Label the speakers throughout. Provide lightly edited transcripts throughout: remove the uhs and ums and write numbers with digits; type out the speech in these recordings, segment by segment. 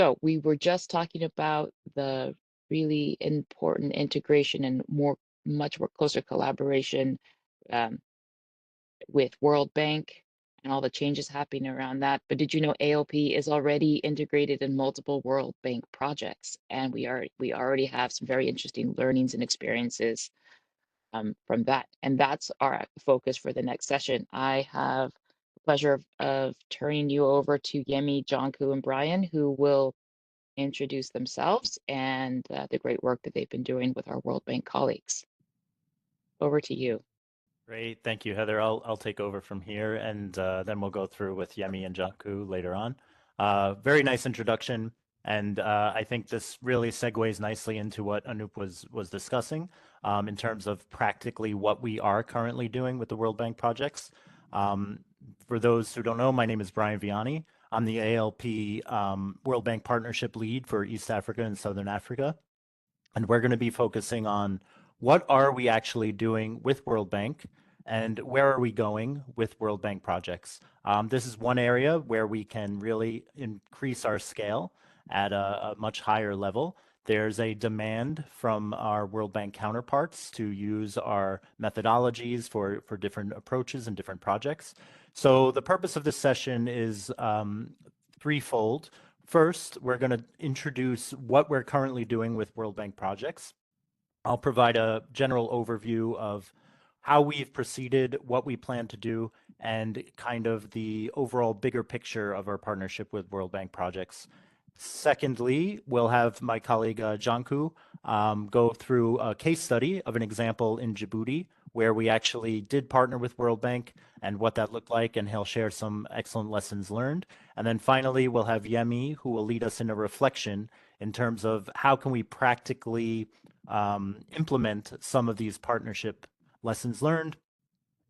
Speaker 1: So we were just talking about the really important integration and much more closer collaboration um, with World Bank and all the changes happening around that. But did you know ALP is already integrated in multiple World Bank projects, and we already have some very interesting learnings and experiences from that. And that's our focus for the next session. I have the pleasure of turning you over to Yemi, Jonku, and Brian, who will introduce themselves and the great work that they've been doing with our World Bank colleagues. Over to you.
Speaker 2: Great. Thank you, Heather. I'll take over from here, and then we'll go through with Yemi and Janku later on. Very nice introduction, and I think this really segues nicely into what Anup was discussing in terms of practically what we are currently doing with the World Bank projects. For those who don't know, my name is Brian Vianney. I'm the ALP World Bank Partnership Lead for East Africa and Southern Africa, and we're going to be focusing on what are we actually doing with World Bank and where are we going with World Bank projects. This is one area where we can really increase our scale at a much higher level. There's a demand from our World Bank counterparts to use our methodologies for different approaches and different projects. So the purpose of this session is threefold. First, we're going to introduce what we're currently doing with World Bank projects. I'll provide a general overview of how we've proceeded, what we plan to do, and kind of the overall bigger picture of our partnership with World Bank projects. Secondly, we'll have my colleague Janku go through a case study of an example in Djibouti where we actually did partner with World Bank and what that looked like, and he'll share some excellent lessons learned. And then finally, we'll have Yemi, who will lead us in a reflection in terms of how can we practically implement some of these partnership lessons learned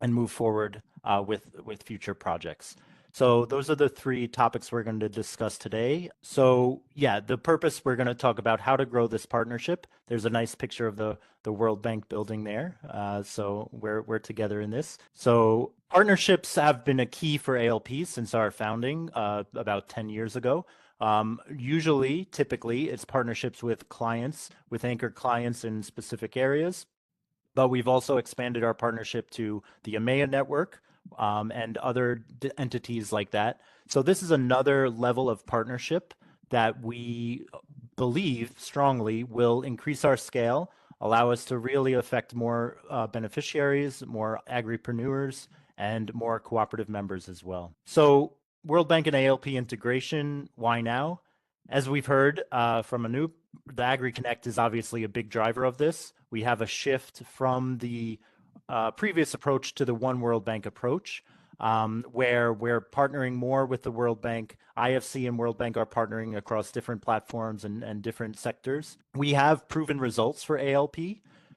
Speaker 2: and move forward with future projects. So those are the three topics we're going to discuss today. So yeah, the purpose, we're going to talk about how to grow this partnership. There's a nice picture of the World Bank building there. So we're together in this. So partnerships have been a key for ALP since our founding about 10 years ago. Typically, it's partnerships with clients, with anchor clients in specific areas. But we've also expanded our partnership to the EMEA network and other entities like that. So this is another level of partnership that we believe strongly will increase our scale, allow us to really affect more beneficiaries, more agripreneurs, and more cooperative members as well. So World Bank and ALP integration, why now? As we've heard from Anup, the AgriConnect is obviously a big driver of this. We have a shift from the previous approach to the One World Bank approach, where we're partnering more with the World Bank. IFC and World Bank are partnering across different platforms and different sectors. We have proven results for ALP.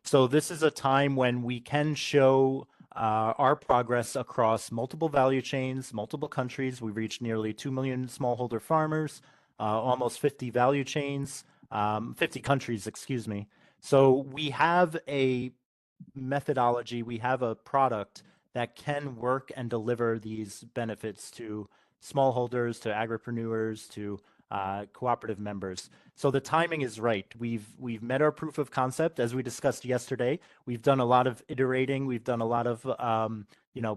Speaker 2: So this is a time when we can show our progress across multiple value chains, multiple countries. We've reached nearly 2 million smallholder farmers, almost 50 value chains, 50 countries, excuse me. So we have a methodology, we have a product that can work and deliver these benefits to smallholders, to agripreneurs, to cooperative members. So the timing is right. We've met our proof of concept, as we discussed yesterday. We've done a lot of iterating. We've done a lot of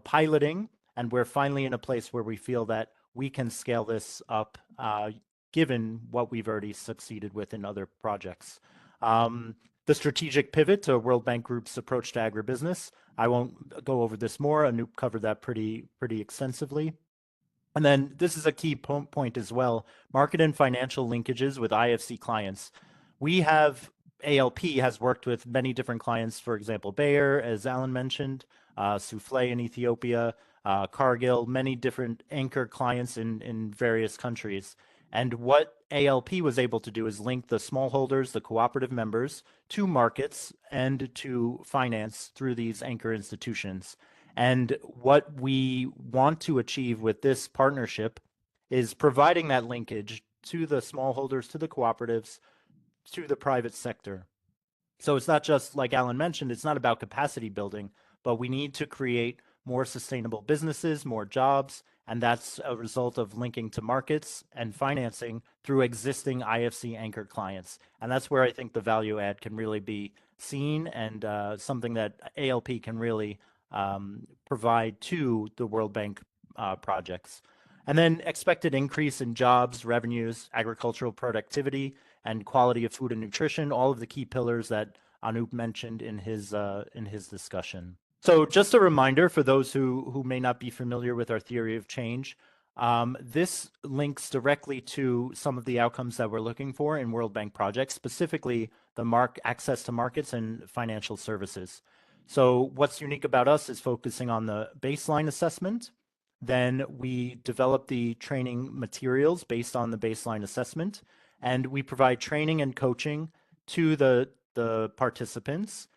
Speaker 2: piloting, and we're finally in a place where we feel that we can scale this up, given what we've already succeeded with in other projects. The strategic pivot to World Bank Group's approach to agribusiness. I won't go over this more. Anup covered that pretty extensively. And then this is a key point as well, market and financial linkages with IFC clients. ALP has worked with many different clients, for example, Bayer, as Alan mentioned, Soufflé in Ethiopia, Cargill, many different anchor clients in various countries. And what ALP was able to do is link the smallholders, the cooperative members, to markets and to finance through these anchor institutions. And what we want to achieve with this partnership is providing that linkage to the smallholders, to the cooperatives, to the private sector. So it's not just, like Alan mentioned, it's not about capacity building, but we need to create more sustainable businesses, more jobs, and that's a result of linking to markets and financing through existing IFC anchor clients. And that's where I think the value add can really be seen, and something that ALP can really provide to the World Bank projects. And then expected increase in jobs, revenues, agricultural productivity, and quality of food and nutrition, all of the key pillars that Anup mentioned in his discussion. So just a reminder for those who may not be familiar with our theory of change, this links directly to some of the outcomes that we're looking for in World Bank projects, specifically the access to markets and financial services. So what's unique about us is focusing on the baseline assessment. Then we develop the training materials based on the baseline assessment, and we provide training and coaching to the participants,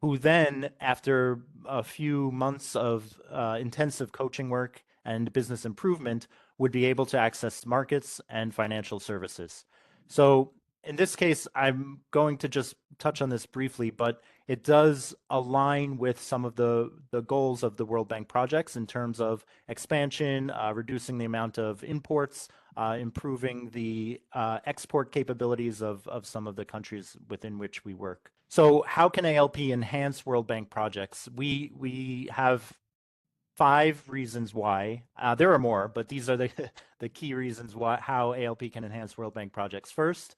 Speaker 2: who then, after a few months of intensive coaching work and business improvement, would be able to access markets and financial services. So in this case, I'm going to just touch on this briefly, but it does align with some of the goals of the World Bank projects in terms of expansion, reducing the amount of imports, improving the export capabilities of some of the countries within which we work. So how can ALP enhance World Bank projects? We have 5 reasons why. There are more, but these are the, the key reasons why how ALP can enhance World Bank projects. First,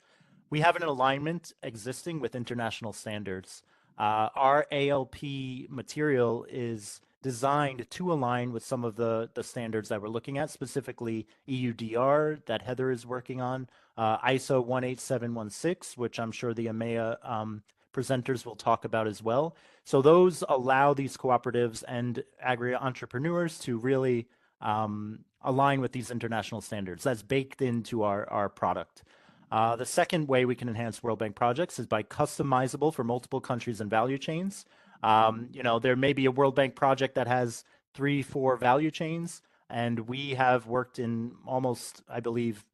Speaker 2: we have an alignment existing with international standards. Our ALP material is designed to align with some of the standards that we're looking at, specifically EUDR that Heather is working on, ISO 18716, which I'm sure the EMEA presenters will talk about as well. So those allow these cooperatives and agri entrepreneurs to really align with these international standards. That's baked into our product. The second way we can enhance World Bank projects is by customizable for multiple countries and value chains. There may be a World Bank project that has 3, 4 value chains, and we have worked in almost, I believe,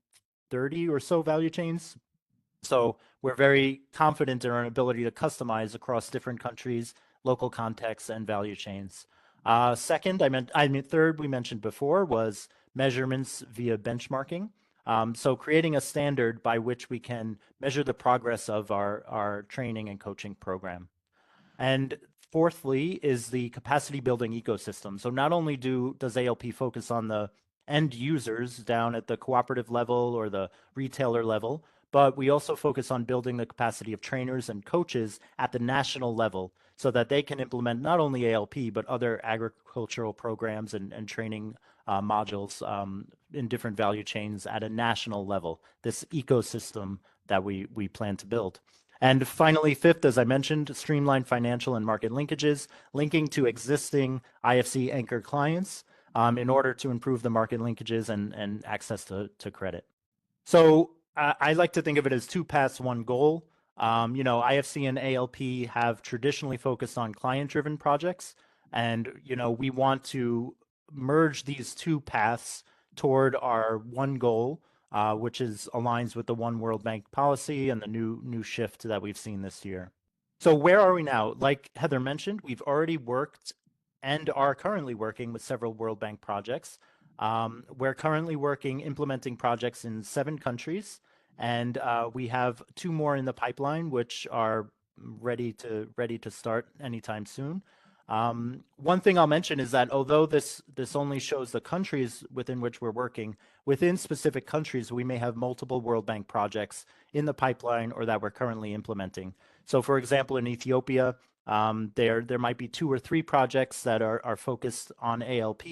Speaker 2: 30 or so value chains. So we're very confident in our ability to customize across different countries, local contexts, and value chains. Second, third, we mentioned before, was measurements via benchmarking. So creating a standard by which we can measure the progress of our training and coaching program. And fourthly is the capacity building ecosystem. So not only does ALP focus on the end users down at the cooperative level or the retailer level, but we also focus on building the capacity of trainers and coaches at the national level so that they can implement not only ALP, but other agricultural programs and training modules in different value chains at a national level, this ecosystem that we plan to build. And finally, fifth, as I mentioned, streamline financial and market linkages, linking to existing IFC anchor clients in order to improve the market linkages and access to credit. So I like to think of it as 2 paths, 1 goal. IFC and ALP have traditionally focused on client-driven projects, and we want to merge these 2 paths toward our 1 goal, which aligns with the One World Bank policy and the new shift that we've seen this year. So where are we now? Like Heather mentioned, we've already worked and are currently working with several World Bank projects. We're currently implementing projects in 7 countries, and we have 2 more in the pipeline, which are ready to start anytime soon. One thing I'll mention is that although this only shows the countries within which we're working, within specific countries, we may have multiple World Bank projects in the pipeline or that we're currently implementing. So for example, in Ethiopia, there might be 2 or 3 projects that are focused on ALP,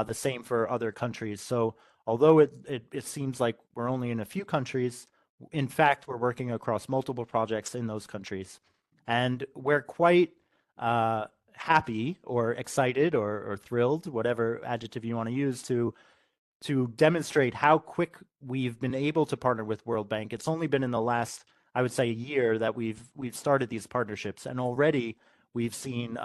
Speaker 2: the same for other countries. So although it seems like we're only in a few countries, in fact, we're working across multiple projects in those countries. And we're quite happy or excited or thrilled, whatever adjective you want to use, to demonstrate how quick we've been able to partner with World Bank. It's only been in the last, I would say, a year that we've started these partnerships, and already we've seen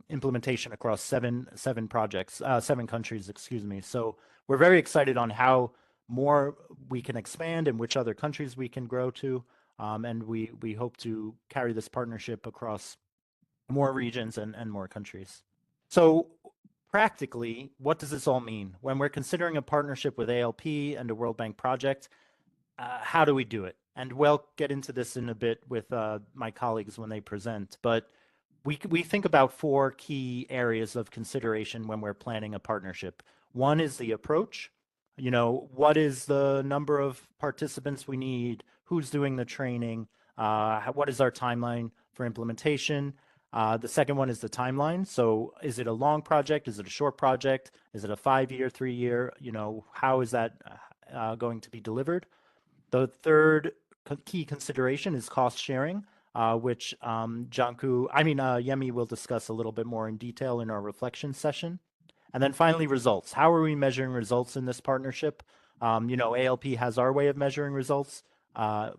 Speaker 2: implementation across 7 projects, 7 countries, excuse me. So we're very excited on how more we can expand and which other countries we can grow to, and we hope to carry this partnership across more regions and more countries. So practically, what does this all mean? When we're considering a partnership with ALP and a World Bank project, how do we do it? And we'll get into this in a bit with my colleagues when they present. But we think about four key areas of consideration when we're planning a partnership. One is the approach. You know, what is the number of participants we need? Who's doing the training? What is our timeline for implementation? The second one is the timeline. So is it a long project? Is it a short project? Is it a 5-year, 3-year? You know, how is that going to be delivered? The third key consideration is cost sharing, which Yemi will discuss a little bit more in detail in our reflection session. And then finally, results. How are we measuring results in this partnership? ALP has our way of measuring results.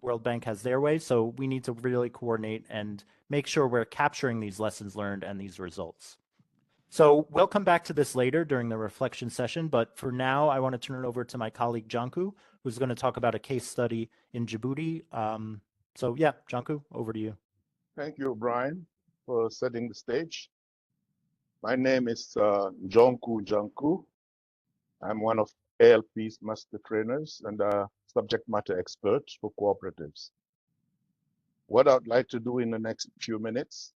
Speaker 2: World Bank has their way. So we need to really coordinate and make sure we're capturing these lessons learned and these results. So we'll come back to this later during the reflection session, but for now, I want to turn it over to my colleague, Janku, who's going to talk about a case study in Djibouti. Janku, over to you.
Speaker 3: Thank you, Brian, for setting the stage. My name is Jonku Janku. I'm one of ALP's master trainers and a subject matter expert for cooperatives. What I'd like to do in the next few minutes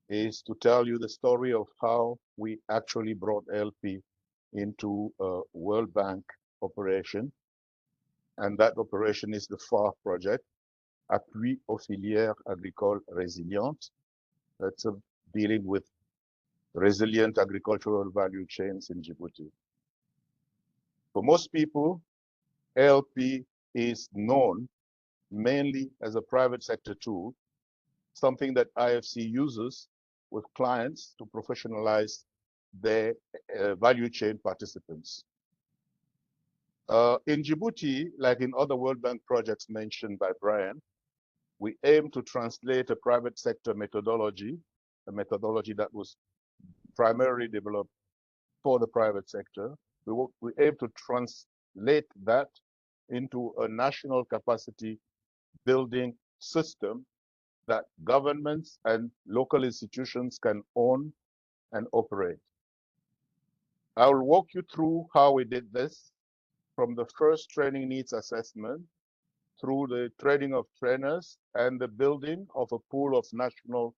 Speaker 3: is to tell you the story of how we actually brought ALP into a World Bank operation. And that operation is the FAR project, Appui aux filières agricoles résilientes. That's dealing with resilient agricultural value chains in Djibouti. For most people, ALP is known mainly as a private sector tool, something that IFC uses with clients to professionalize their value chain participants. In Djibouti, like in other World Bank projects mentioned by Brian, we aim to translate a private sector methodology, a methodology that was primarily developed for the private sector. We aim to translate that into a national capacity building system that governments and local institutions can own and operate. I will walk you through how we did this from the first training needs assessment through the training of trainers and the building of a pool of national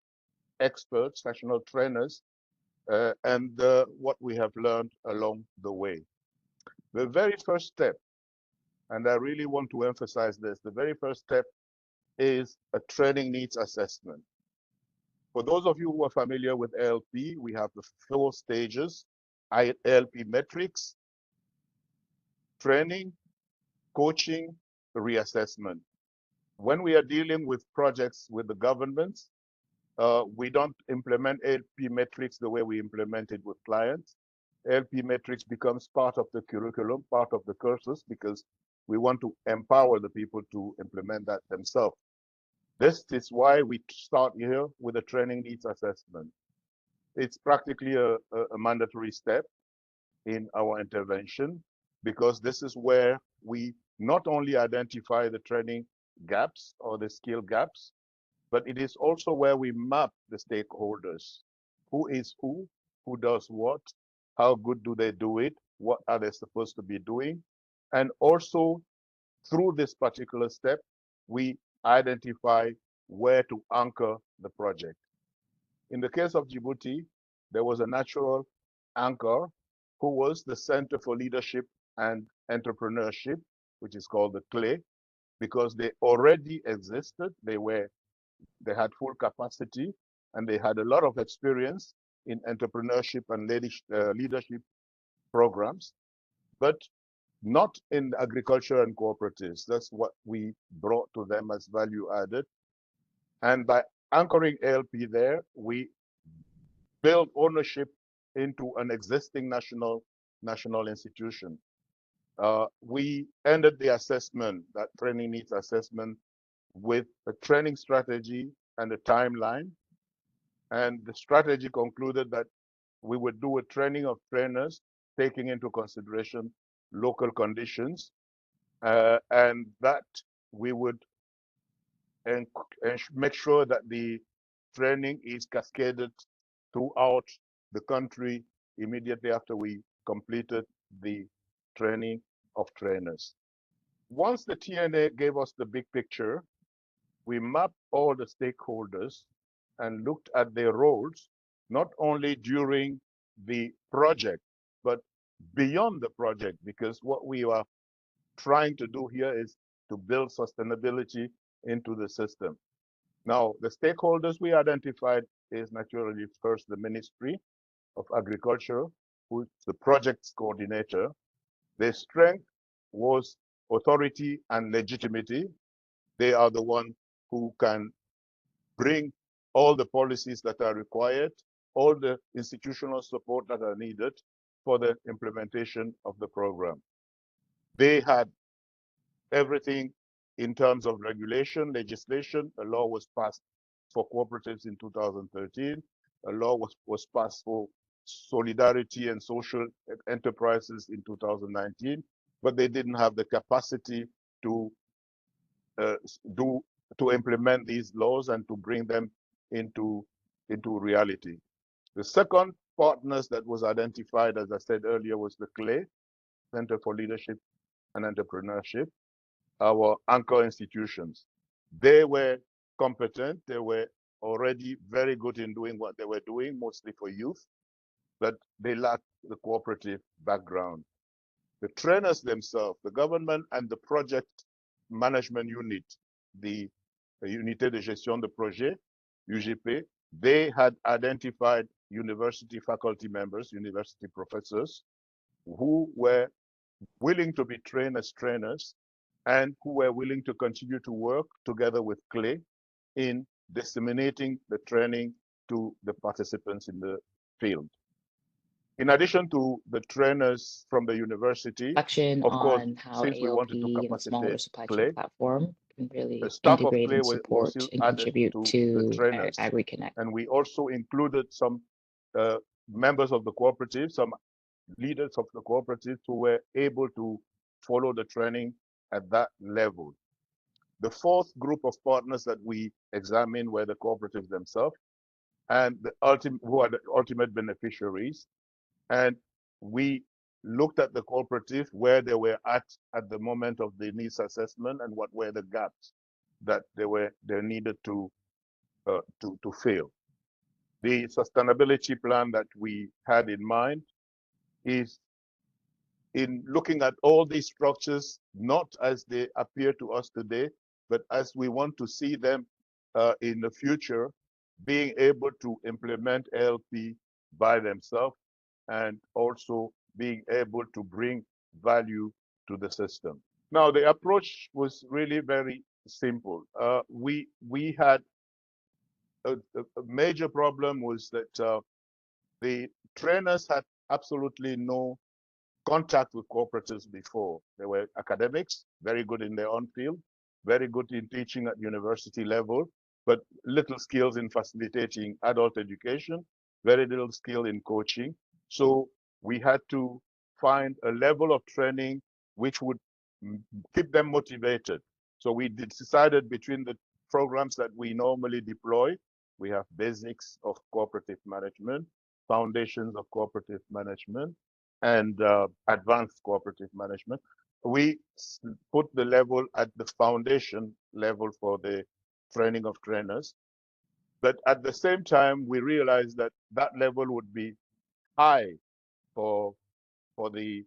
Speaker 3: experts, national trainers, and what we have learned along the way. The very first step, and I really want to emphasize this, the very first step is a training needs assessment. For those of you who are familiar with ALP, we have the 4 stages: ALP metrics, training, coaching, reassessment. When we are dealing with projects with the governments, we don't implement ALP metrics the way we implement it with clients. ALP metrics becomes part of the curriculum, part of the courses, because we want to empower the people to implement that themselves. This is why we start here with a training needs assessment. It's practically a mandatory step in our intervention, because this is where we not only identify the training gaps or the skill gaps, but it is also where we map the stakeholders. Who is who does what, how good do they do it, what are they supposed to be doing? And also through this particular step, we identify where to anchor the project. In the case of Djibouti, there was a natural anchor who was the Center for Leadership and Entrepreneurship, which is called the CLE, because they already existed. They had full capacity, and they had a lot of experience in entrepreneurship and leadership programs, but not in agriculture and cooperatives. That's what we brought to them as value added. And by anchoring ALP there, we build ownership into an existing national institution. We ended the assessment, that training needs assessment, with a training strategy and a timeline. And the strategy concluded that we would do a training of trainers taking into consideration local conditions, and that we would make sure that the training is cascaded throughout the country immediately after we completed the training of trainers. Once the TNA gave us the big picture, we mapped all the stakeholders and looked at their roles, not only during the project, but beyond the project, because what we are trying to do here is to build sustainability into the system. Now, the stakeholders we identified is naturally first the Ministry of Agriculture, who's the project's coordinator. Their strength was authority and legitimacy. They are the one who can bring all the policies that are required, all the institutional support that are needed for the implementation of the program. They had everything in terms of regulation, legislation. A law was passed for cooperatives in 2013. A law was passed for solidarity and social enterprises in 2019, but they didn't have the capacity to uh, to implement these laws and to bring them into reality. The second partners that was identified, as I said earlier, was the CLE, Center for Leadership and Entrepreneurship, our anchor institutions. They were competent. They were already very good in doing what they were doing, mostly for youth, but they lacked the cooperative background. The trainers themselves, the government and the project management unit, the Unité de Gestion de Projet, UGP, they had identified university faculty members, university professors, who were willing to be trained as trainers and who were willing to continue to work together with CLE in disseminating the training to the participants in the field. In addition to the trainers from the university,
Speaker 1: Reflection
Speaker 3: of course,
Speaker 1: on how
Speaker 3: since we wanted to
Speaker 1: ALP and the smaller
Speaker 3: capacitate
Speaker 1: supply chain
Speaker 3: CLE,
Speaker 1: platform can
Speaker 3: the
Speaker 1: really
Speaker 3: staff of
Speaker 1: integrate
Speaker 3: CLE
Speaker 1: and
Speaker 3: was
Speaker 1: support
Speaker 3: still
Speaker 1: and
Speaker 3: added
Speaker 1: contribute
Speaker 3: to the
Speaker 1: to
Speaker 3: trainers.
Speaker 1: AgriConnect.
Speaker 3: And we also included some members of the cooperative, some leaders of the cooperative who were able to follow the training at that level. The fourth group of partners that we examined were the cooperatives themselves and who are the ultimate beneficiaries. And we looked at the cooperative where they were at the moment of the needs assessment and what were the gaps that they needed to fill. The sustainability plan that we had in mind is in looking at all these structures, not as they appear to us today, but as we want to see them in the future, being able to implement ALP by themselves and also being able to bring value to the system. Now, the approach was really very simple. We had a major problem was that the trainers had absolutely no contact with cooperatives before. They were academics, very good in their own field, very good in teaching at university level, but little skills in facilitating adult education, very little skill in coaching. So we had to find a level of training which would keep them motivated. So we decided between the programs that we normally deploy, we have basics of cooperative management, foundations of cooperative management, and advanced cooperative management. We put the level at the foundation level for the training of trainers. But at the same time, we realized that that level would be high for the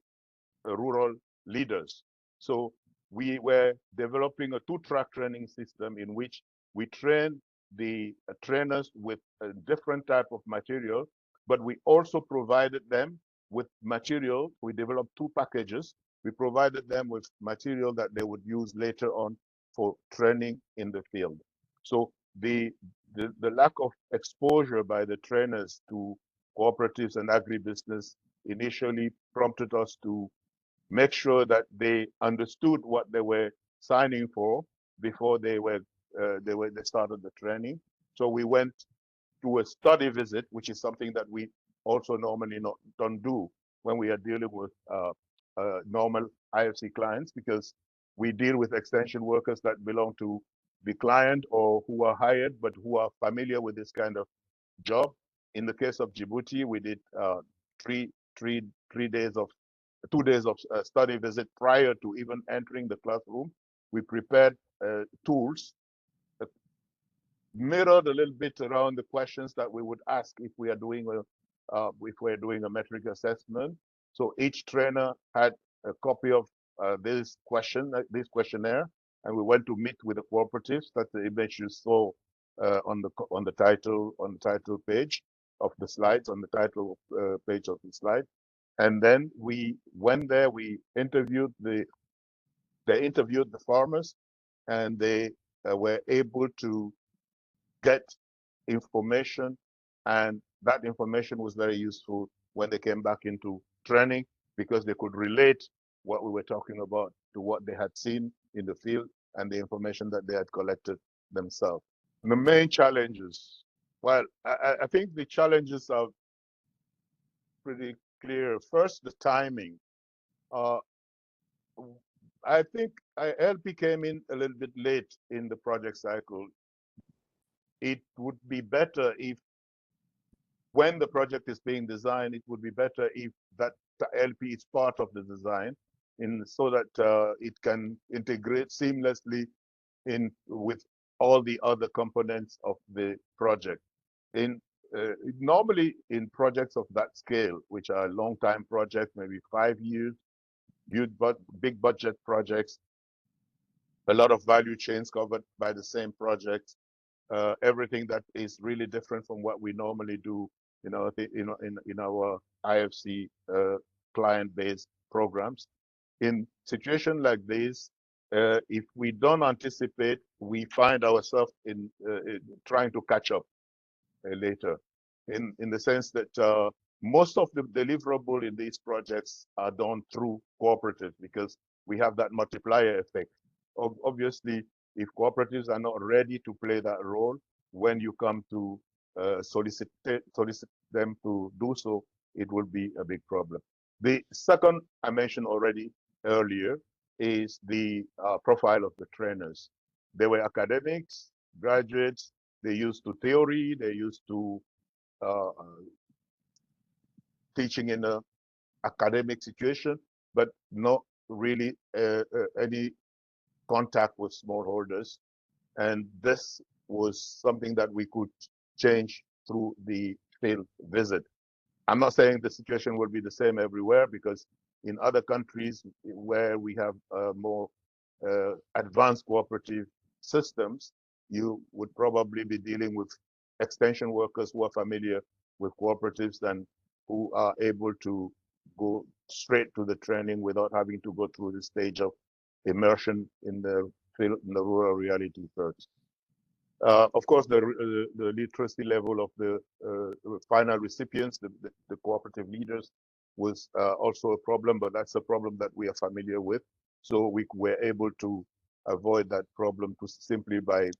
Speaker 3: rural leaders. So we were developing a two-track training system in which we train the trainers with a different type of material, but we also provided them with material. We developed two packages. We provided them with material that they would use later on for training in the field. So the lack of exposure by the trainers to cooperatives and agribusiness initially prompted us to make sure that they understood what they were signing for before they started the training. So we went to a study visit, which is something that we also normally don't do when we are dealing with normal IFC clients, because we deal with extension workers that belong to the client or who are hired, but who are familiar with this kind of job. In the case of Djibouti, we did three, three, 3 days of 2 days of study visit prior to even entering the classroom. We prepared tools mirrored a little bit around the questions that we would ask if we are doing a metric assessment. So each trainer had a copy of this questionnaire, and we went to meet with the cooperatives. That's the image you saw on the title page of the slides, on the title page of the slide. And then we went there. We interviewed they interviewed the farmers, and they were able to get information, and that information was very useful when they came back into training, because they could relate what we were talking about to what they had seen in the field and the information that they had collected themselves. The main challenges, well, I think the challenges are pretty clear. First, the timing. Uh, I think ALP came in a little bit late in the project cycle. It would be better if, when the project is being designed, it would be better if that LP is part of the design, so that it can integrate seamlessly in with all the other components of the project. Normally in projects of that scale, which are long time projects, maybe 5 years, huge but big budget projects, a lot of value chains covered by the same project, everything that is really different from what we normally do in our IFC client-based programs. In situations like this, if we don't anticipate, we find ourselves in trying to catch up later, in the sense that most of the deliverable in these projects are done through cooperatives, because we have that multiplier effect. Obviously, if cooperatives are not ready to play that role, when you come to solicit them to do so, it will be a big problem. The second I mentioned already earlier is the profile of the trainers. They were academics, graduates. They used to theory. They used to teaching in a academic situation, but not really any contact with smallholders. And this was something that we could change through the field visit. I'm not saying the situation will be the same everywhere, because in other countries where we have more advanced cooperative systems, you would probably be dealing with extension workers who are familiar with cooperatives and who are able to go straight to the training without having to go through the stage of immersion in the field, in the rural reality first. Of course, the literacy level of the final recipients, the cooperative leaders, was also a problem, but that's a problem that we are familiar with. So we were able to avoid that problem simply by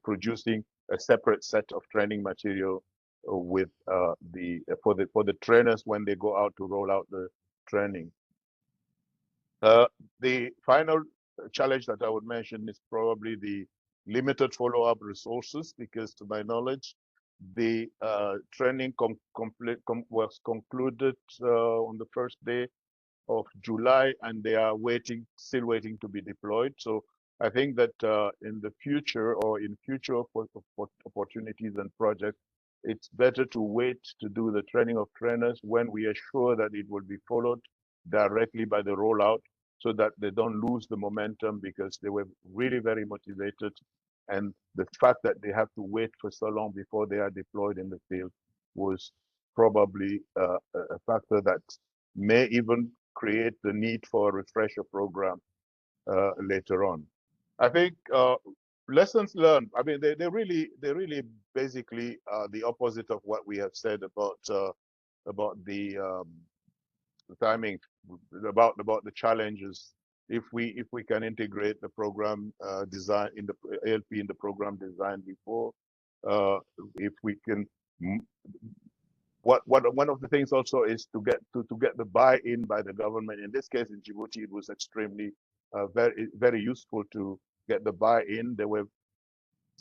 Speaker 3: producing a separate set of training material with for the trainers when they go out to roll out the training. The final challenge that I would mention is probably the limited follow-up resources, because to my knowledge, the training was concluded on the first day of July, and they are still waiting to be deployed. So I think that in the future, or in future opportunities and projects, it's better to wait to do the training of trainers when we are sure that it will be followed directly by the rollout, so that they don't lose the momentum, because they were really very motivated. And the fact that they have to wait for so long before they are deployed in the field was probably a factor that may even create the need for a refresher program later on. I think lessons learned, I mean, they really basically the opposite of what we have said about the timing, about the challenges. If we can integrate the program design in the ALP in the program design before, if we can, one of the things also is to get the buy-in by the government. In this case, in Djibouti, it was extremely very useful to get the buy-in. They were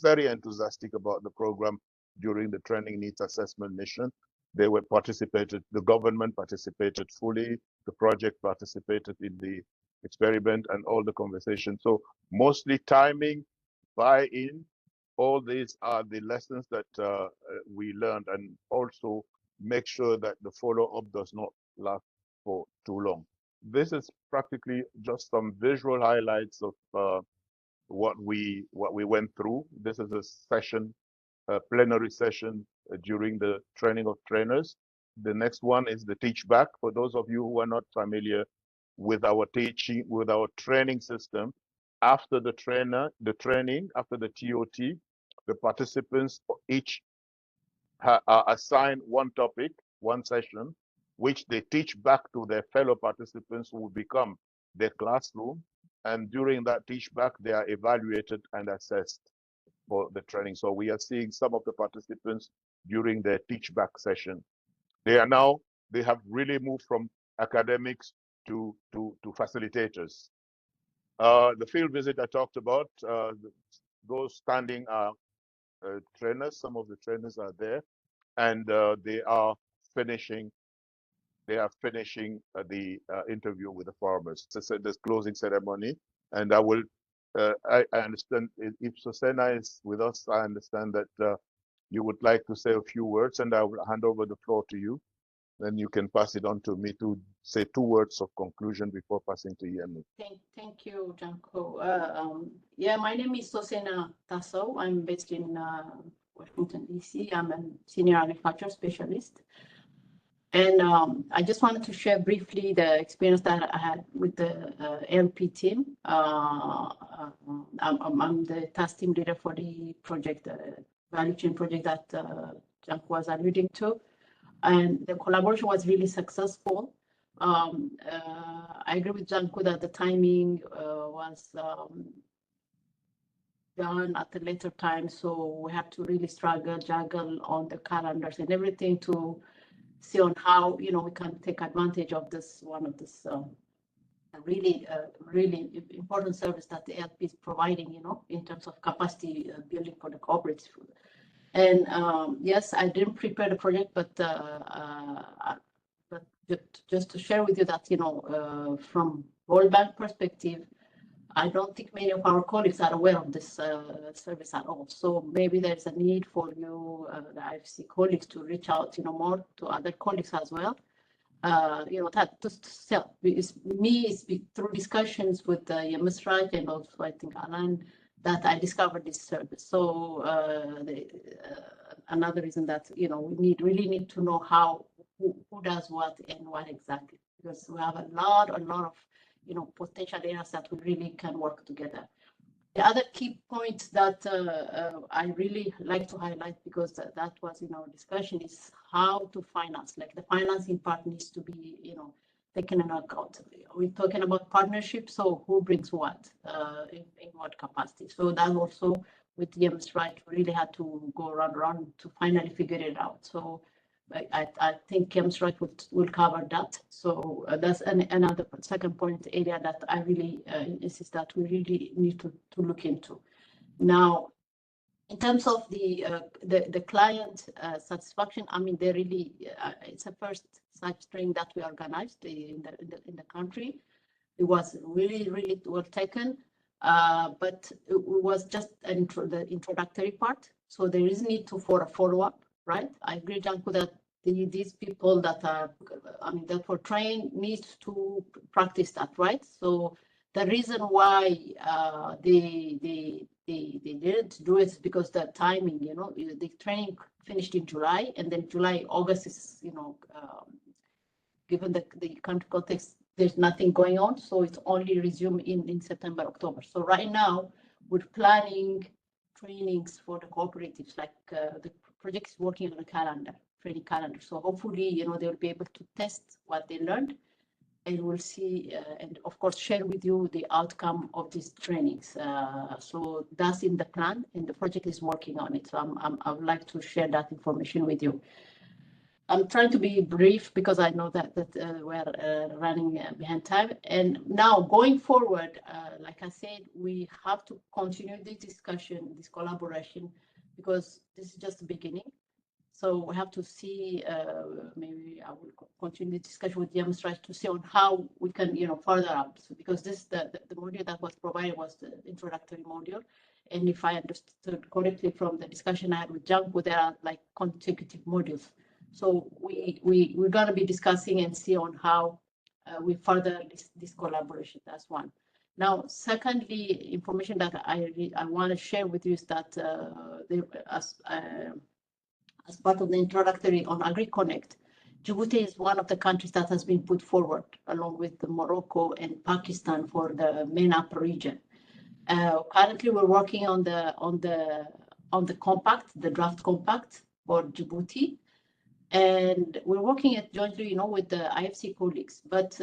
Speaker 3: very enthusiastic about the program during the training needs assessment mission. They were participated, the government participated fully, the project participated in the experiment and all the conversations. So mostly timing, buy-in, all these are the lessons that we learned, and also make sure that the follow-up does not last for too long. This is practically just some visual highlights of what we went through. This is a session, a plenary session during the training of trainers. The next one is the teach back. For those of you who are not familiar with our training system, after the training, after the TOT, the participants each are assigned one topic, one session, which they teach back to their fellow participants who will become their classroom. And during that teach back, they are evaluated and assessed for the training. So we are seeing some of the participants during their teach back session. They have really moved from academics to facilitators. The field visit I talked about, those standing are trainers. Some of the trainers are there, and they are finishing the interview with the farmers. So this closing ceremony, and I understand if Susena is with us, I understand that you would like to say a few words, and I will hand over the floor to you. Then you can pass it on to me to say 2 words of conclusion before passing to Yemi.
Speaker 4: Thank you, Janko. Yeah, my name is Susena Tasso. I'm based in Washington, D.C. I'm a senior agriculture specialist. And I just wanted to share briefly the experience that I had with the ALP team. I'm the task team leader for the project, value chain project that Janko was alluding to. And the collaboration was really successful. I agree with Janko that the timing was done at a later time, so we have to really juggle on the calendars and everything to see on how we can take advantage of this really important service that the ALP is providing, in terms of capacity building for the cooperative. And yes, I didn't prepare the project, but just to share with you that from World Bank perspective, I don't think many of our colleagues are aware of this service at all. So maybe there's a need for you, the IFC colleagues, to reach out, more to other colleagues as well. That just it's through discussions with Yamis Raj and also I think Alan that I discovered this service. So another reason that we really need to know who does what and what exactly, because we have a lot of potential areas that we really can work together. The other key point that I really like to highlight, because that was in our discussion, is how to finance. Like the financing part needs to be taken into account. We're talking about partnerships, so who brings what in what capacity. So that also with James Wright really had to go around to finally figure it out. So I think James Wright will cover that. So that's another second point area that I really insist that we really need to look into. Now, in terms of the client satisfaction, I mean, they really it's a first such training that we organized in the country. It was really well taken, but it was just the introductory part. So there is need for a follow-up, right? I agree, Janko, that these people that are, that were trained need to practice that, right? So the reason why they didn't do it is because the timing, the training finished in July, and then August is, given the country context, there's nothing going on. So it's only resumed in September, October. So right now we're planning trainings for the cooperatives, like the project is working on a training calendar. So hopefully, they'll be able to test what they learned, and we'll see, and of course, share with you the outcome of these trainings. So that's in the plan, and the project is working on it. So I would like to share that information with you. I'm trying to be brief because I know that we're running behind time. And now going forward, like I said, we have to continue this discussion, this collaboration, because this is just the beginning. So we have to see, maybe I will continue the discussion with James Rice to see on how we can, further up. So because this, the module that was provided was the introductory module. And if I understood correctly from the discussion I had with Janko, there are like consecutive modules. So we're going to be discussing and see on how we further this collaboration. That's one. Now, secondly, information that I want to share with you is that as part of the introductory on AgriConnect, Djibouti is one of the countries that has been put forward, along with Morocco and Pakistan, for the MENAP region. Currently, we're working on the compact, the draft compact for Djibouti, and we're working it jointly, with the IFC colleagues. But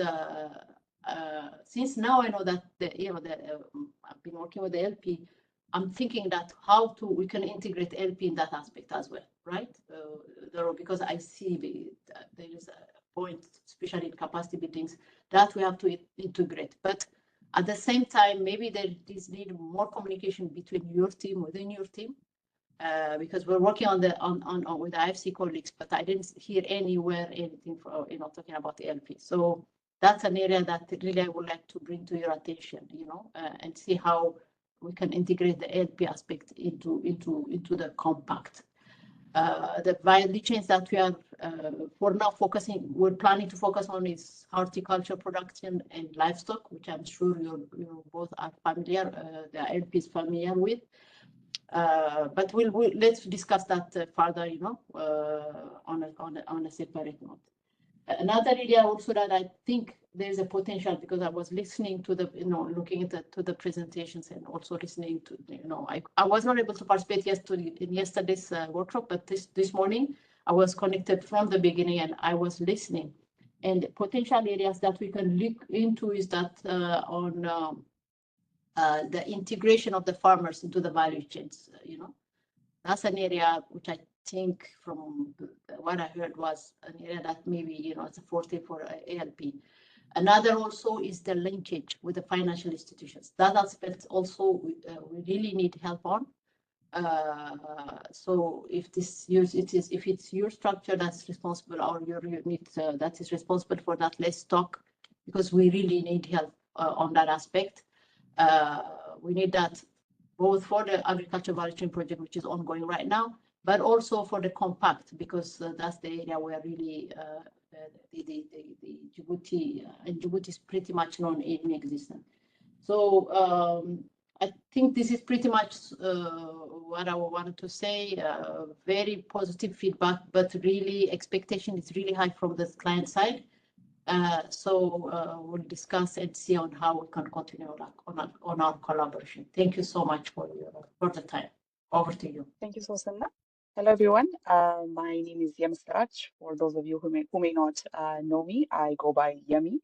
Speaker 4: since now I know that I've been working with the LP, I'm thinking that we can integrate LP in that aspect as well, right? Because I see there is a point, especially in capacity buildings, that we have to integrate. But at the same time, maybe there is need more communication between your team, within your team, because we're working on with the IFC colleagues, but I didn't hear anywhere anything for, talking about the LP. So that's an area that really I would like to bring to your attention, and see how we can integrate the LP aspect into the compact. The value chains that we are for now we're planning to focus on is horticulture production and livestock, which I'm sure you both are familiar, the LP is familiar with. But let's discuss that further, on a separate note. Another area also that I think there's a potential, because I was listening to the, looking at the presentations, and also listening to, I was not able to participate in yesterday's workshop, but this morning I was connected from the beginning and I was listening. And potential areas that we can look into is that on the integration of the farmers into the value chains. That's an area which I think, from what I heard, was an area that maybe, it's a forte for ALP. Another also is the linkage with the financial institutions. That aspect also we really need help on. So if it's your structure that's responsible, or your unit that is responsible for that, let's talk, because we really need help on that aspect. We need that both for the agriculture value chain project, which is ongoing right now, but also for the compact, because that's the area where really the Djibouti, and Djibouti is pretty much non-existent. So I think this is pretty much what I wanted to say. Very positive feedback, but really expectation is really high from the client side. So we'll discuss and see on how we can continue on our collaboration. Thank you so much for the time. Over to you.
Speaker 5: Thank you, Susanna. Hello, everyone. My name is Yemi Siraj. For those of you who may not know me, I go by Yemi.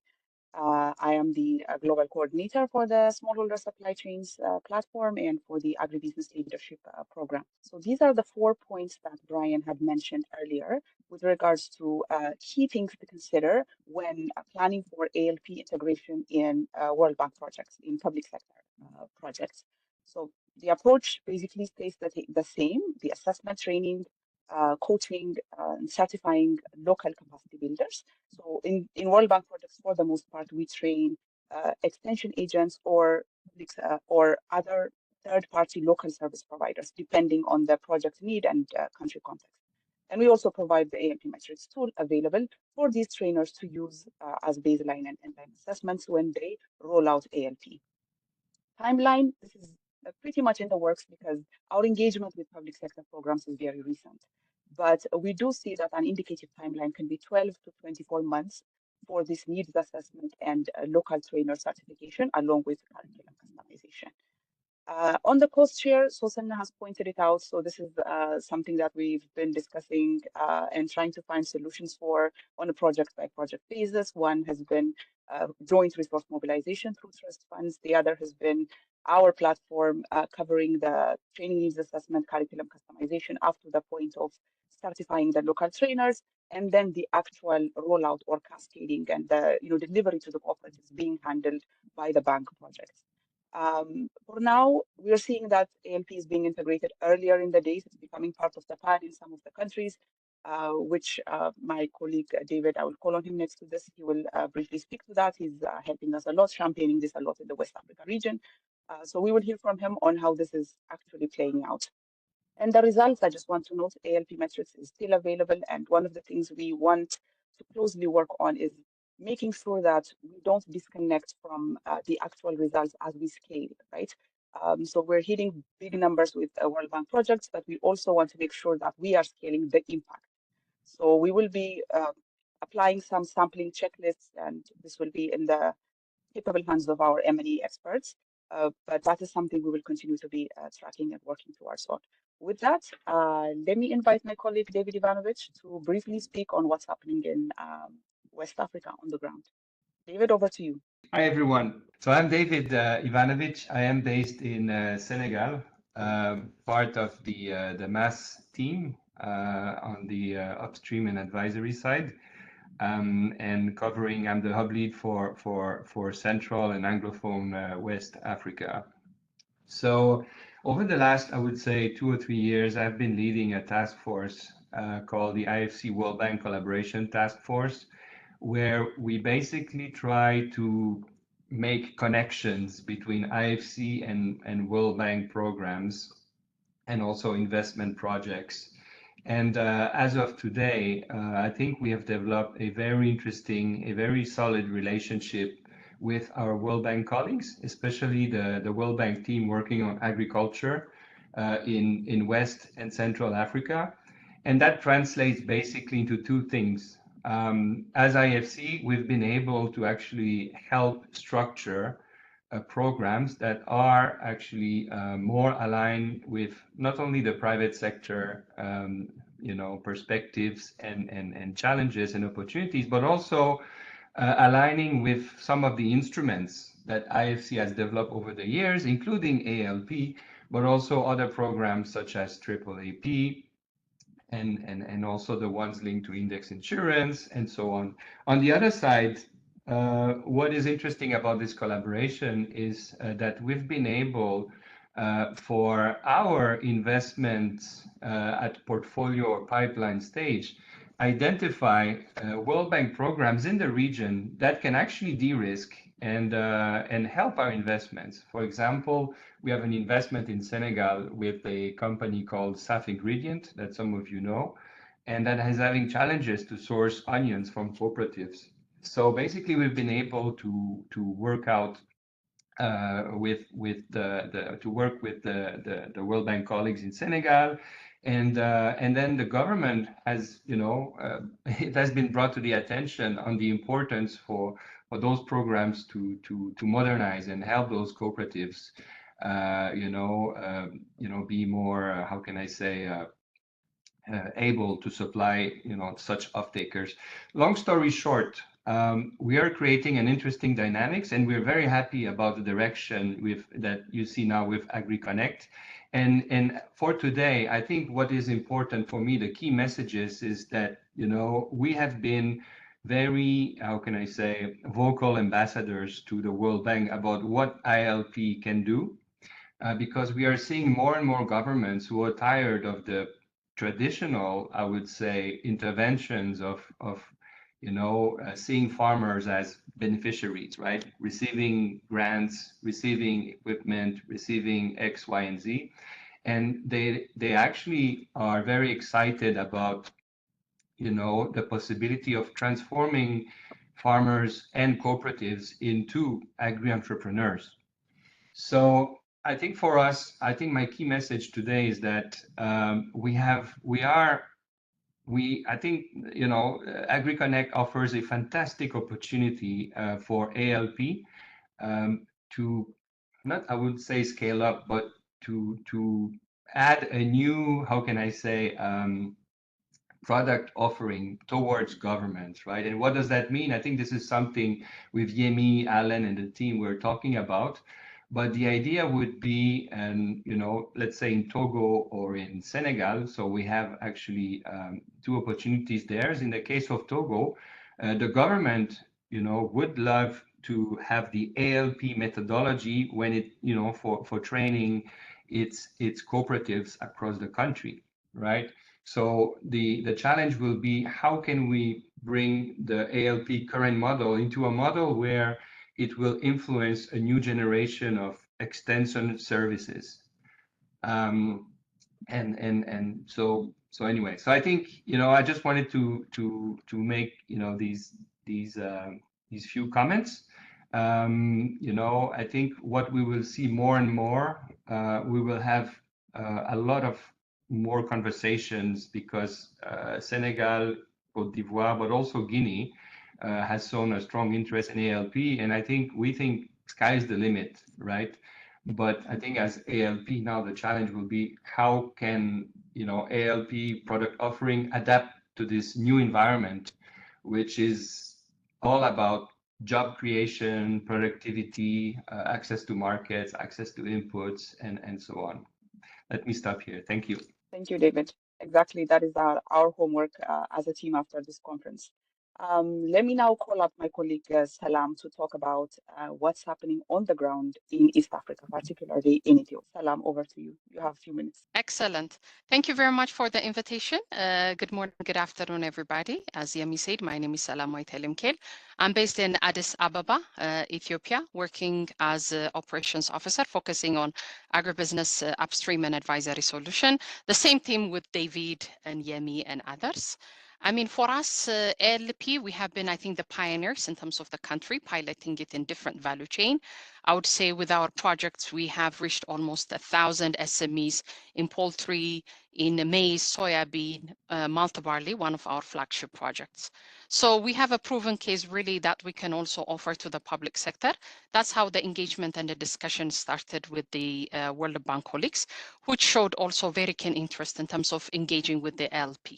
Speaker 5: I am the global coordinator for the smallholder supply chains platform and for the agribusiness leadership program. So these are the 4 points that Brian had mentioned earlier with regards to key things to consider when planning for ALP integration in World Bank projects, in public sector projects. So the approach basically stays the same: the assessment, training, coaching, and certifying local capacity builders. So in World Bank projects, for the most part, we train extension agents or other third-party local service providers, depending on the project need and country context. And we also provide the ALP metrics tool available for these trainers to use as baseline and endline assessments when they roll out ALP. Timeline, this is pretty much in the works because our engagement with public sector programs is very recent. But we do see that an indicative timeline can be 12 to 24 months for this needs assessment and local trainer certification, along with curriculum customization. On the cost share, Susanna has pointed it out. So this is something that we've been discussing and trying to find solutions for on a project by project basis. One has been joint resource mobilization through trust funds. The other has been our platform covering the training needs assessment, curriculum customization up to the point of certifying the local trainers, and then the actual rollout or cascading and the delivery to the cooperatives being handled by the bank projects. For now, we are seeing that ALP is being integrated earlier in the days. It's becoming part of the plan in some of the countries. which my colleague David, I will call on him next to this. He will briefly speak to that. He's helping us a lot, championing this a lot in the West Africa region. So we will hear from him on how this is actually playing out. And the results, I just want to note, ALP metrics is still available. And one of the things we want to closely work on is making sure that we don't disconnect from the actual results as we scale, right? So we're hitting big numbers with World Bank projects, but we also want to make sure that we are scaling the impact. So we will be applying some sampling checklists, and this will be in the capable hands of our M&E experts. But that is something we will continue to be tracking and working towards on. With that, let me invite my colleague David Ivanovich to briefly speak on what's happening in West Africa on the ground. David, over to you.
Speaker 6: Hi, everyone. So I'm David Ivanovich. I am based in Senegal, part of the MAS team on the upstream and advisory side, and covering. I'm the hub lead for Central and Anglophone West Africa. So over the last, I would say, 2 or 3 years, I've been leading a task force called the IFC World Bank Collaboration Task Force, where we basically try to make connections between IFC and World Bank programs and also investment projects. And as of today, I think we have developed a very interesting, a very solid relationship with our World Bank colleagues, especially the World Bank team working on agriculture in West and Central Africa. And that translates basically into 2 things. As IFC, we've been able to actually help structure programs that are actually more aligned with not only the private sector, perspectives and challenges and opportunities, but also aligning with some of the instruments that IFC has developed over the years, including ALP, but also other programs such as AAAP, and also the ones linked to index insurance and so on. On the other side, what is interesting about this collaboration is that we've been able for our investments at portfolio or pipeline stage, identify World Bank programs in the region that can actually de-risk and help our investments. For example, we have an investment in Senegal with a company called SAF Ingredient that some of you know, and that is having challenges to source onions from cooperatives. So basically, we've been able to work out with the World Bank colleagues in Senegal, and then the government has, it has been brought to the attention on the importance for those programs to modernize and help those cooperatives, be more, how can I say, able to supply, such off-takers. Long story short, we are creating an interesting dynamics, and we're very happy about the direction that you see now with AgriConnect. And for today, I think what is important for me, the key messages is that, we have been very, how can I say, vocal ambassadors to the World Bank about what ILP can do, because we are seeing more and more governments who are tired of the traditional, I would say, interventions of seeing farmers as beneficiaries, right? Receiving grants, receiving equipment, receiving X, Y, and Z. And they actually are very excited about, the possibility of transforming farmers and cooperatives into agri-entrepreneurs. So I think for us, I think my key message today is that I think, AgriConnect offers a fantastic opportunity for ALP to not, I would say, scale up, but to add a new, how can I say, product offering towards governments, right? And what does that mean? I think this is something with Yemi, Alan, and the team we're talking about. But the idea would be, and let's say in Togo or in Senegal, so we have actually 2 opportunities there. In the case of Togo, the government, would love to have the ALP methodology when it, for training its cooperatives across the country, right? So the challenge will be, how can we bring the ALP current model into a model where it will influence a new generation of extension services. And so anyway, so I think, I just wanted to make, these few comments. I think what we will see more and more, we will have a lot of more conversations, because Senegal, Cote d'Ivoire, but also Guinea has shown a strong interest in ALP, and we think sky's the limit, right? But I think as ALP now, the challenge will be, how can ALP product offering adapt to this new environment, which is all about job creation, productivity, access to markets, access to inputs, and so on. Let me stop here. Thank you.
Speaker 5: Thank you, David. Exactly, that is our homework as a team after this conference. Let me now call up my colleague Salam to talk about what's happening on the ground in East Africa, particularly in Ethiopia. Salam, over to you. You have a few minutes.
Speaker 7: Excellent. Thank you very much for the invitation. Good morning, good afternoon, everybody. As Yemi said, my name is Salam Waitelimkel. I'm based in Addis Ababa, Ethiopia, working as operations officer, focusing on agribusiness upstream and advisory solution. The same team with David and Yemi and others. I mean, for us, ALP, we have been, I think, the pioneers in terms of the country, piloting it in different value chain. I would say with our projects, we have reached almost 1,000 SMEs in poultry, in maize, soybean, malta barley, one of our flagship projects. So we have a proven case really that we can also offer to the public sector. That's how the engagement and the discussion started with the World Bank colleagues, which showed also very keen interest in terms of engaging with the ALP.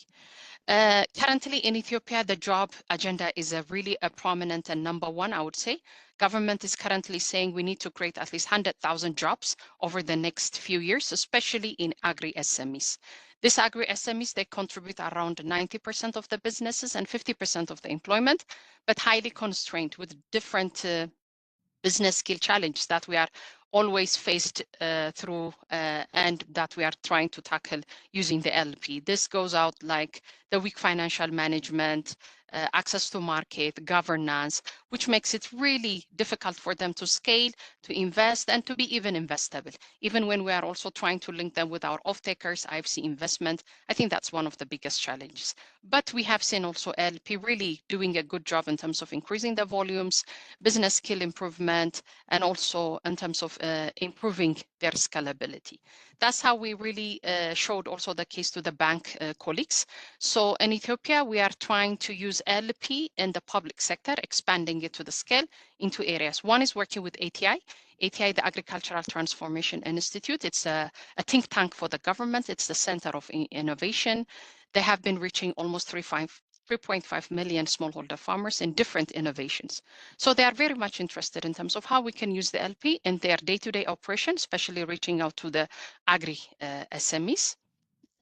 Speaker 7: Currently in Ethiopia, the job agenda is really a prominent and number one, I would say. Government is currently saying we need to create at least 100,000 jobs over the next few years, especially in agri-SMEs. These agri-SMEs, they contribute around 90% of the businesses and 50% of the employment, but highly constrained with different business skill challenges that we are always faced through and that we are trying to tackle using the LP. This goes out like the weak financial management, access to market, governance, which makes it really difficult for them to scale, to invest, and to be even investable. Even when we are also trying to link them with our off-takers, IFC investment, I think that's one of the biggest challenges. But we have seen also LP really doing a good job in terms of increasing the volumes, business skill improvement, and also in terms of improving their scalability. That's how we really showed also the case to the bank colleagues. So in Ethiopia, we are trying to use LP in the public sector, expanding it to the scale into areas. One is working with ATI. ATI, the Agricultural Transformation Institute. It's a think tank for the government. It's the center of innovation. They have been reaching almost 3.5 million smallholder farmers in different innovations. So they are very much interested in terms of how we can use the LP in their day-to-day operation, especially reaching out to the agri SMEs.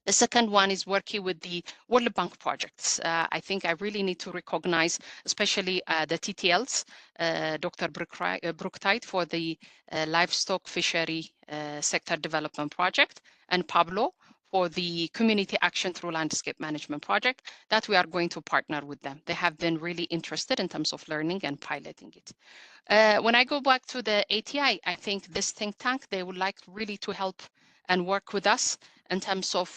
Speaker 7: The second one is working with the World Bank projects. I think I really need to recognize, especially the TTLs, Dr. Brooktide for the livestock fishery sector development project, and Pablo for the community action through landscape management project that we are going to partner with them. They have been really interested in terms of learning and piloting it. When I go back to the ATI, I think this think tank, they would like really to help and work with us in terms of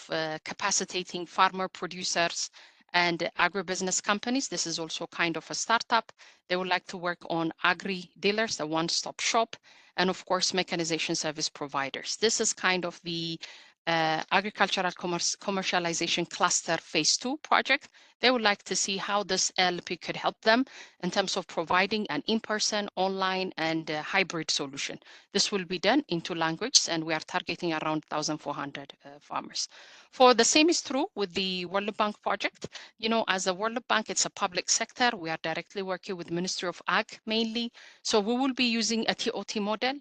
Speaker 7: capacitating farmer producers and agribusiness companies. This is also kind of a startup. They would like to work on agri dealers, a one-stop shop, and of course, mechanization service providers. This is kind of the agricultural commercialization cluster phase 2 project. They would like to see how this LP could help them in terms of providing an in-person, online, and hybrid solution. This will be done in 2 languages, and we are targeting around 1,400 farmers. For the same is true with the World Bank project. You know, as a World Bank, it's a public sector. We are directly working with Ministry of Ag mainly. So we will be using a TOT model.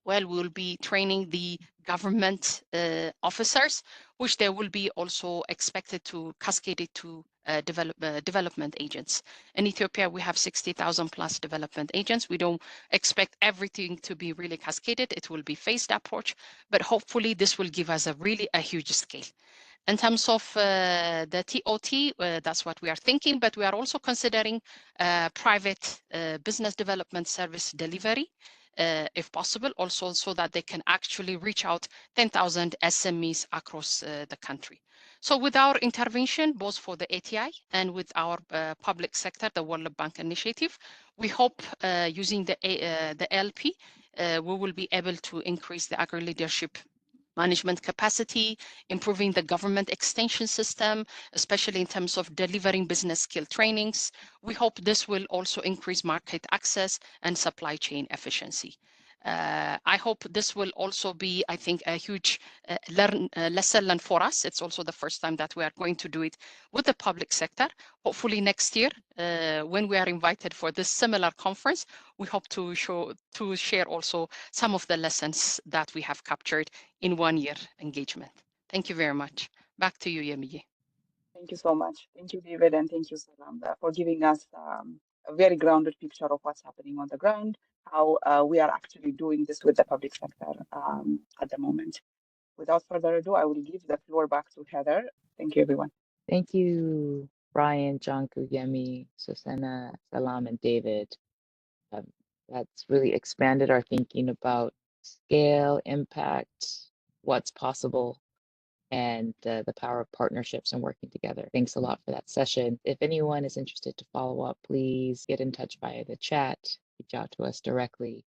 Speaker 7: Well, we will be training the government officers, which they will be also expected to cascade it to development agents. In Ethiopia, we have 60,000 plus development agents. We don't expect everything to be really cascaded. It will be phased approach, but hopefully this will give us a huge scale. In terms of the TOT, that's what we are thinking, but we are also considering private business development service delivery, if possible, also so that they can actually reach out 10,000 SMEs across the country. So with our intervention, both for the ATI and with our public sector, the World Bank initiative, we hope using the ALP, we will be able to increase the agri-leadership management capacity, improving the government extension system, especially in terms of delivering business skill trainings. We hope this will also increase market access and supply chain efficiency. I hope this will also be, I think, a huge lesson learned for us. It's also the first time that we are going to do it with the public sector. Hopefully next year, when we are invited for this similar conference, we hope to share also some of the lessons that we have captured in 1 year engagement. Thank you very much. Back to you, Yemiye.
Speaker 5: Thank you so much. Thank you, David, and thank you, Salam, for giving us a very grounded picture of what's happening on the ground, how we are actually doing this with the public sector at the moment. Without further ado, I will give the floor back to Heather. Thank you, everyone.
Speaker 1: Thank you, Brian, Janku, Yemi, Susanna, Salam, and David. That's really expanded our thinking about scale, impact, what's possible, and the power of partnerships and working together. Thanks a lot for that session. If anyone is interested to follow up, please get in touch via the chat, reach out to us directly.